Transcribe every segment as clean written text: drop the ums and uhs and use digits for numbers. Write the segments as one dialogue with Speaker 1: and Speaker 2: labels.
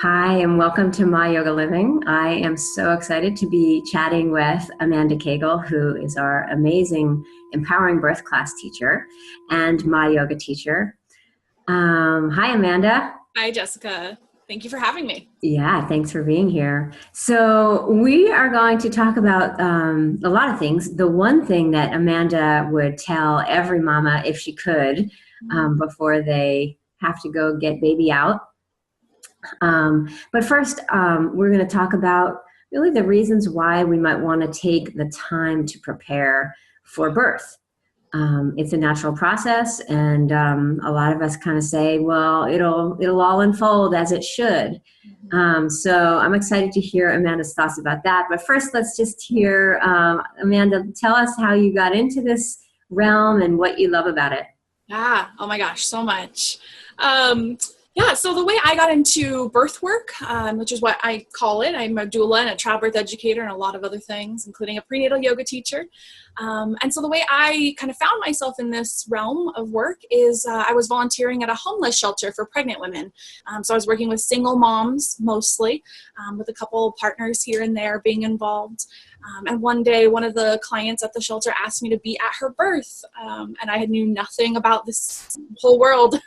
Speaker 1: Hi, and welcome to My Yoga Living. I am so excited to be chatting with Amanda Cagle, who is our amazing empowering birth class teacher and my yoga teacher. Hi, Amanda.
Speaker 2: Hi, Jessica. Thank you for having me.
Speaker 1: Yeah, thanks for being here. So we are going to talk about a lot of things. The one thing that Amanda would tell every mama if she could before they have to go get baby out. But first, we're going to talk about really the reasons why we might want to take the time to prepare for birth. It's a natural process, and a lot of us kind of say, "Well, it'll all unfold as it should." So I'm excited to hear Amanda's thoughts about that. But first, let's just hear Amanda. Tell us how you got into this realm and what you love about it.
Speaker 2: Yeah. Oh my gosh, so much. So the way I got into birth work, which is what I call it, I'm a doula and a childbirth educator and a lot of other things, including a prenatal yoga teacher. And so the way I kind of found myself in this realm of work is I was volunteering at a homeless shelter for pregnant women. So I was working with single moms mostly, with a couple of partners here and there being involved. And one day, one of the clients at the shelter asked me to be at her birth, and I knew nothing about this whole world.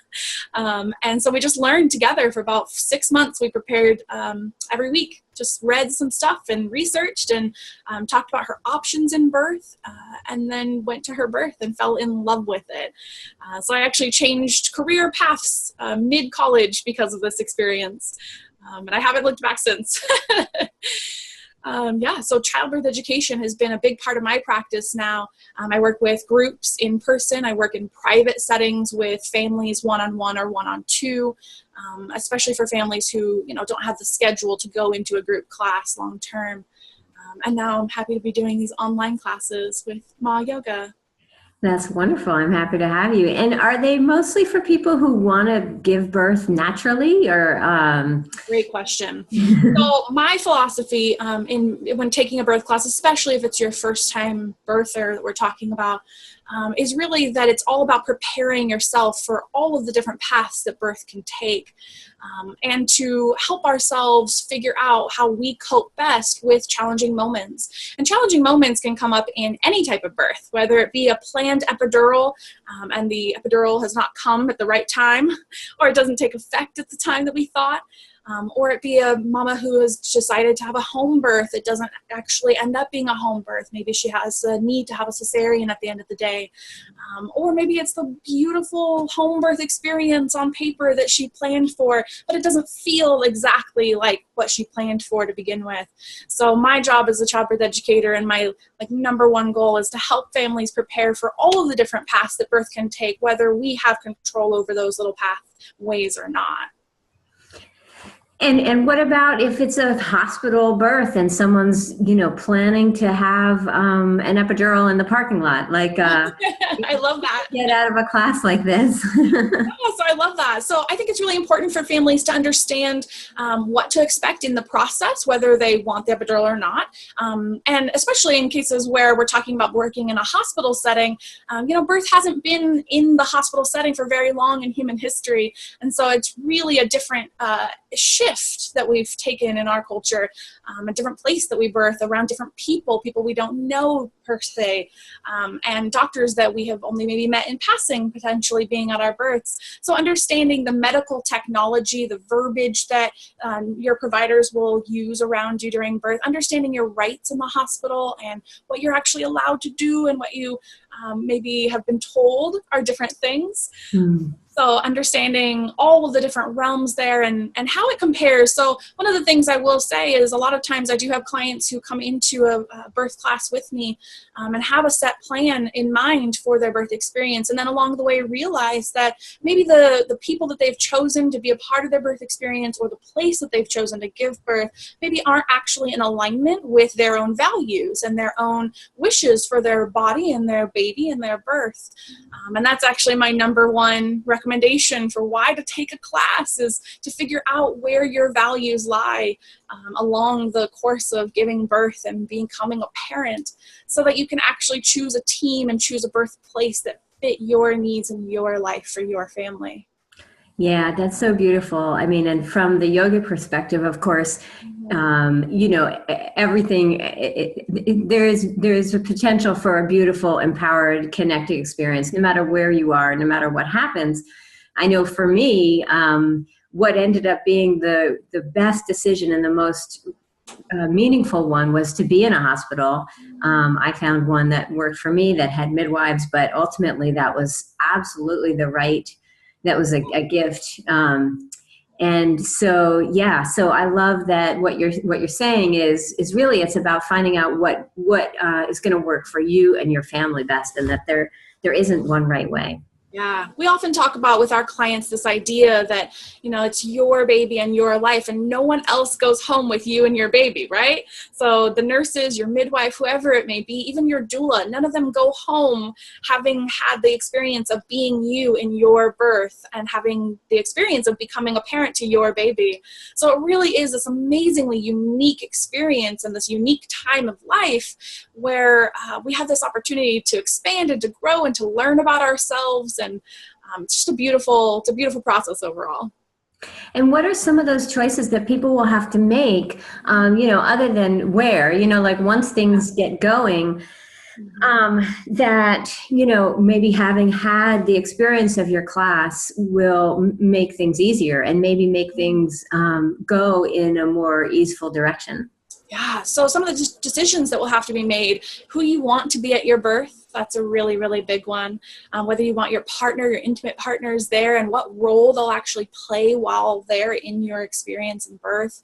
Speaker 2: And so we just learned together for about 6 months. We prepared every week, just read some stuff and researched and talked about her options in birth, and then went to her birth and fell in love with it. So I actually changed career paths mid-college because of this experience, and I haven't looked back since. So childbirth education has been a big part of my practice now. I work with groups in person. I work in private settings with families one-on-one or one-on-two, especially for families who, don't have the schedule to go into a group class long-term. And now I'm happy to be doing these online classes with Ma Yoga.
Speaker 1: That's wonderful. I'm happy to have you. And are they mostly for people who want to give birth naturally, or?
Speaker 2: Great question. So my philosophy when taking a birth class, especially if it's your first time birther that we're talking about, is really that it's all about preparing yourself for all of the different paths that birth can take, and to help ourselves figure out how we cope best with challenging moments. And challenging moments can come up in any type of birth, whether it be a planned epidural, and the epidural has not come at the right time, or it doesn't take effect at the time that we thought. Or it be a mama who has decided to have a home birth. It doesn't actually end up being a home birth. Maybe she has a need to have a cesarean at the end of the day. Or maybe it's the beautiful home birth experience on paper that she planned for, but it doesn't feel exactly like what she planned for to begin with. So my job as a childbirth educator, and my number one goal, is to help families prepare for all of the different paths that birth can take, whether we have control over those little pathways or not.
Speaker 1: And what about if it's a hospital birth and someone's, planning to have an epidural in the parking lot?
Speaker 2: I love that.
Speaker 1: Get out of a class like this.
Speaker 2: So I love that. So I think it's really important for families to understand what to expect in the process, whether they want the epidural or not. And especially in cases where we're talking about working in a hospital setting, birth hasn't been in the hospital setting for very long in human history. And so it's really a different shift that we've taken in our culture, a different place that we birth, around different people we don't know per se, and doctors that we have only maybe met in passing, potentially being at our births. So understanding the medical technology, the verbiage that your providers will use around you during birth, understanding your rights in the hospital and what you're actually allowed to do and what you maybe have been told are different things. So understanding all of the different realms there and how it compares. So one of the things I will say is a lot of times I do have clients who come into a birth class with me and have a set plan in mind for their birth experience. And then along the way realize that maybe the people that they've chosen to be a part of their birth experience, or the place that they've chosen to give birth, maybe aren't actually in alignment with their own values and their own wishes for their body and their baby and their birth. And that's actually my number one recommendation for why to take a class, is to figure out where your values lie along the course of giving birth and becoming a parent, so that you can actually choose a team and choose a birthplace that fit your needs and your life for your family.
Speaker 1: Yeah, that's so beautiful. I mean, and from the yoga perspective, of course, everything, there's a potential for a beautiful, empowered, connected experience, no matter where you are, no matter what happens. I know for me, what ended up being the best decision and the most meaningful one was to be in a hospital. I found one that worked for me that had midwives, but ultimately that was absolutely that was a gift. And so, yeah, so I love that what you're saying is really, it's about finding out what is going to work for you and your family best, and that there isn't one right way.
Speaker 2: Yeah, we often talk about with our clients this idea that, it's your baby and your life, and no one else goes home with you and your baby, right? So the nurses, your midwife, whoever it may be, even your doula, none of them go home having had the experience of being you in your birth and having the experience of becoming a parent to your baby. So it really is this amazingly unique experience and this unique time of life where we have this opportunity to expand and to grow and to learn about ourselves. And it's just it's a beautiful process overall.
Speaker 1: And what are some of those choices that people will have to make, other than where, like once things get going, that, maybe having had the experience of your class will make things easier and maybe make things go in a more easeful direction?
Speaker 2: Yeah, so some of the decisions that will have to be made, who you want to be at your birth, that's a really, really big one. Whether you want your partner, your intimate partners there, and what role they'll actually play while they're in your experience in birth.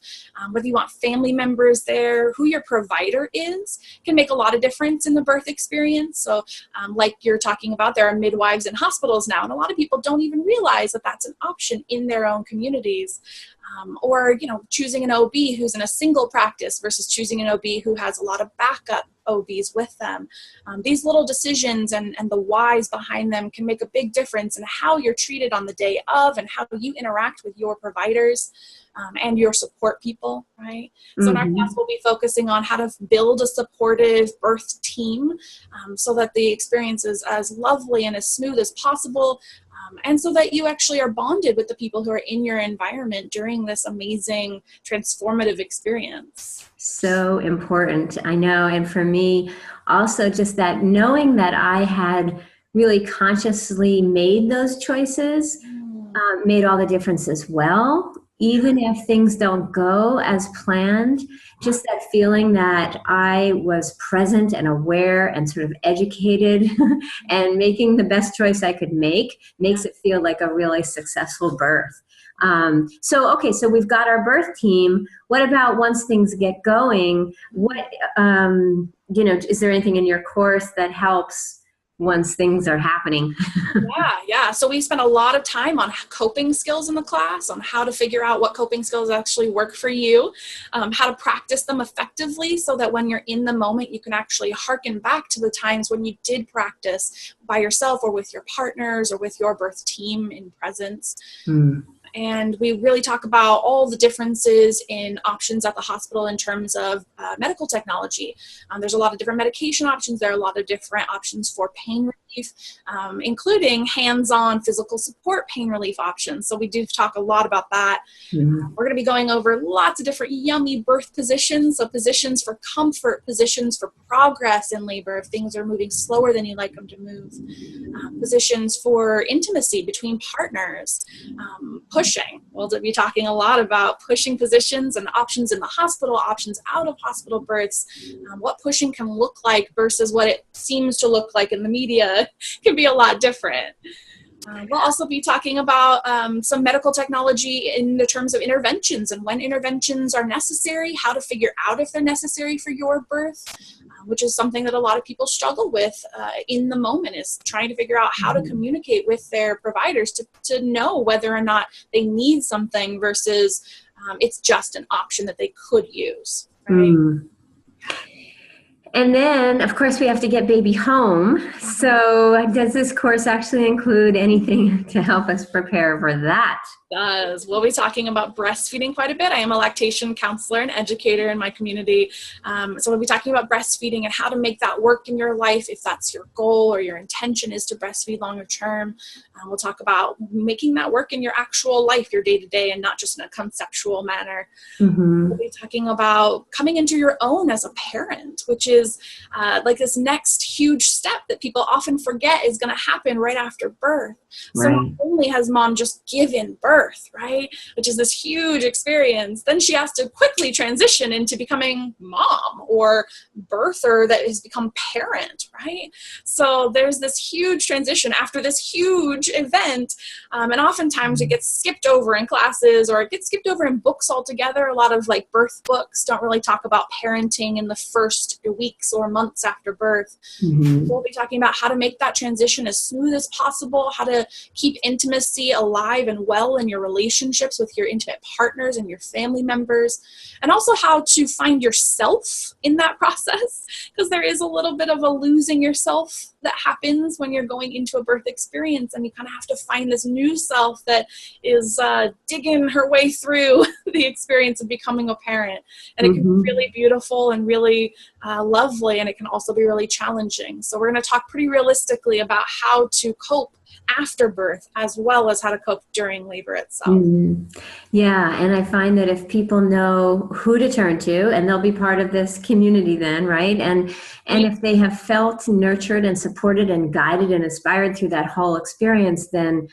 Speaker 2: Whether you want family members there, who your provider is, can make a lot of difference in the birth experience. So like you're talking about, there are midwives in hospitals now, and a lot of people don't even realize that that's an option in their own communities. Or choosing an OB who's in a single practice versus choosing an OB who has a lot of backup OBs with them. These little decisions and the whys behind them can make a big difference in how you're treated on the day of and how you interact with your providers and your support people, right? So in our class, we'll be focusing on how to build a supportive birth team so that the experience is as lovely and as smooth as possible. And so that you actually are bonded with the people who are in your environment during this amazing transformative experience.
Speaker 1: So important. I know. And for me, also just that knowing that I had really consciously made those choices made all the difference as well. Even if things don't go as planned, just that feeling that I was present and aware and sort of educated and making the best choice I could make makes it feel like a really successful birth. So we've got our birth team. What about once things get going? What, is there anything in your course that helps once things are happening?
Speaker 2: Yeah. So we spent a lot of time on coping skills in the class, on how to figure out what coping skills actually work for you, how to practice them effectively so that when you're in the moment, you can actually hearken back to the times when you did practice by yourself or with your partners or with your birth team in presence. And we really talk about all the differences in options at the hospital in terms of medical technology. There's a lot of different medication options. There are a lot of different options for pain relief, including hands-on physical support pain relief options. So we do talk a lot about that. We're going to be going over lots of different yummy birth positions. So positions for comfort, positions for progress in labor if things are moving slower than you'd like them to move, positions for intimacy between partners, pushing. We'll be talking a lot about pushing positions and options in the hospital, options out of hospital births, what pushing can look like versus what it seems to look like in the media can be a lot different. We'll also be talking about some medical technology in the terms of interventions and when interventions are necessary, how to figure out if they're necessary for your birth, which is something that a lot of people struggle with in the moment, is trying to figure out how to communicate with their providers to know whether or not they need something versus it's just an option that they could use. Right?
Speaker 1: And then, of course, we have to get baby home. So does this course actually include anything to help us prepare for that?
Speaker 2: does. We'll be talking about breastfeeding quite a bit. I am a lactation counselor and educator in my community. So we'll be talking about breastfeeding and how to make that work in your life if that's your goal or your intention is to breastfeed longer term. We'll talk about making that work in your actual life, your day-to-day, and not just in a conceptual manner.
Speaker 1: Mm-hmm.
Speaker 2: We'll be talking about coming into your own as a parent, which is like this next huge step that people often forget is going to happen right after birth. So
Speaker 1: Right.
Speaker 2: not only has mom just given birth, right, which is this huge experience, then she has to quickly transition into becoming mom or birther that has become parent, right? So there's this huge transition after this huge event, and oftentimes it gets skipped over in classes or it gets skipped over in books altogether. A lot of like birth books don't really talk about parenting in the first weeks or months after birth.
Speaker 1: Mm-hmm.
Speaker 2: We'll be talking about how to make that transition as smooth as possible, how to keep intimacy alive and well in your relationships with your intimate partners and your family members, and also how to find yourself in that process, because there is a little bit of a losing yourself that happens when you're going into a birth experience, and you kind of have to find this new self that is digging her way through the experience of becoming a parent. And it can be really beautiful and really lovely, and it can also be really challenging. So we're going to talk pretty realistically about how to cope after birth as well as how to cope during labor itself.
Speaker 1: Mm-hmm. Yeah, and I find that if people know who to turn to, and they'll be part of this community then, right? And if they have felt nurtured and supported and guided and inspired through that whole experience, then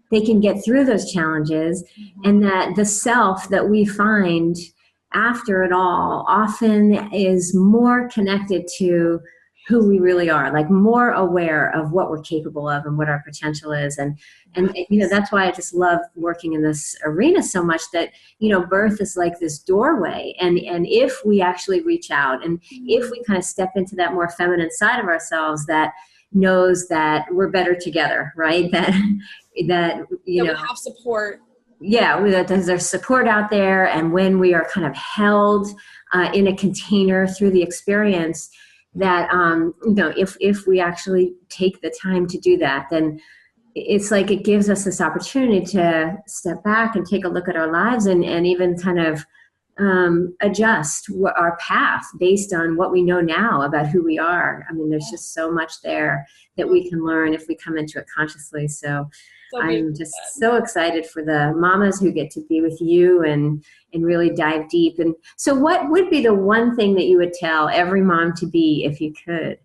Speaker 1: they can get through those challenges. And that the self that we find after it all often is more connected to who we really are, like more aware of what we're capable of and what our potential is. And you know, that's why I just love working in this arena so much, that, you know, birth is like this doorway. And if we actually reach out, and if we kind of step into that more feminine side of ourselves that knows that we're better together, right? That you know,
Speaker 2: we have support.
Speaker 1: Yeah, there's support out there. And when we are kind of held in a container through the experience, that you know, if we actually take the time to do that, then it's like it gives us this opportunity to step back and take a look at our lives, and even kind of adjust our path based on what we know now about who we are. I mean, there's just so much there that we can learn if we come into it consciously. So I'm just so excited for the mamas who get to be with you and really dive deep. And so what would be the one thing that you would tell every mom to be if you could?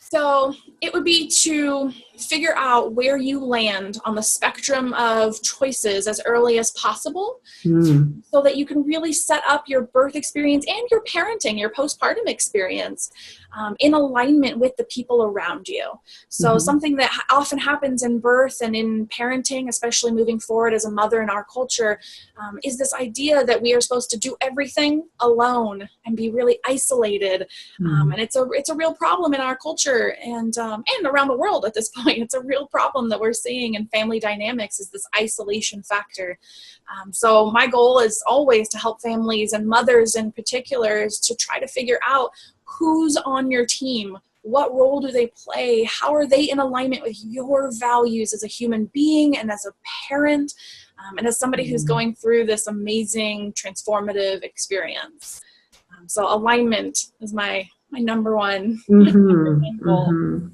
Speaker 2: So it would be to figure out where you land on the spectrum of choices as early as possible, so that you can really set up your birth experience and your parenting, your postpartum experience, in alignment with the people around you. So something that often happens in birth and in parenting, especially moving forward as a mother in our culture, is this idea that we are supposed to do everything alone and be really isolated. And it's a real problem in our culture and around the world at this point. It's a real problem that we're seeing in family dynamics, is this isolation factor. So my goal is always to help families and mothers in particular is to try to figure out who's on your team, what role do they play, how are they in alignment with your values as a human being and as a parent, and as somebody who's going through this amazing transformative experience. So alignment is my number one goal.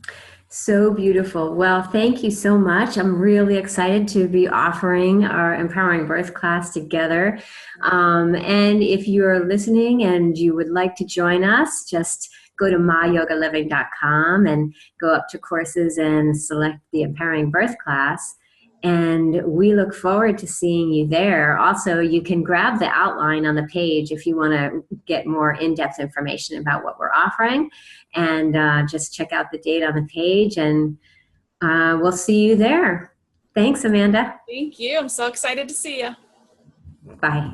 Speaker 1: So beautiful. Well, thank you so much. I'm really excited to be offering our Empowering Birth class together. And if you're listening and you would like to join us, just go to myogaliving.com and go up to courses and select the Empowering Birth class. And we look forward to seeing you there. Also, you can grab the outline on the page if you want to get more in-depth information about what we're offering. And just check out the date on the page, and we'll see you there. Thanks, Amanda.
Speaker 2: Thank you. I'm so excited to see you.
Speaker 1: Bye.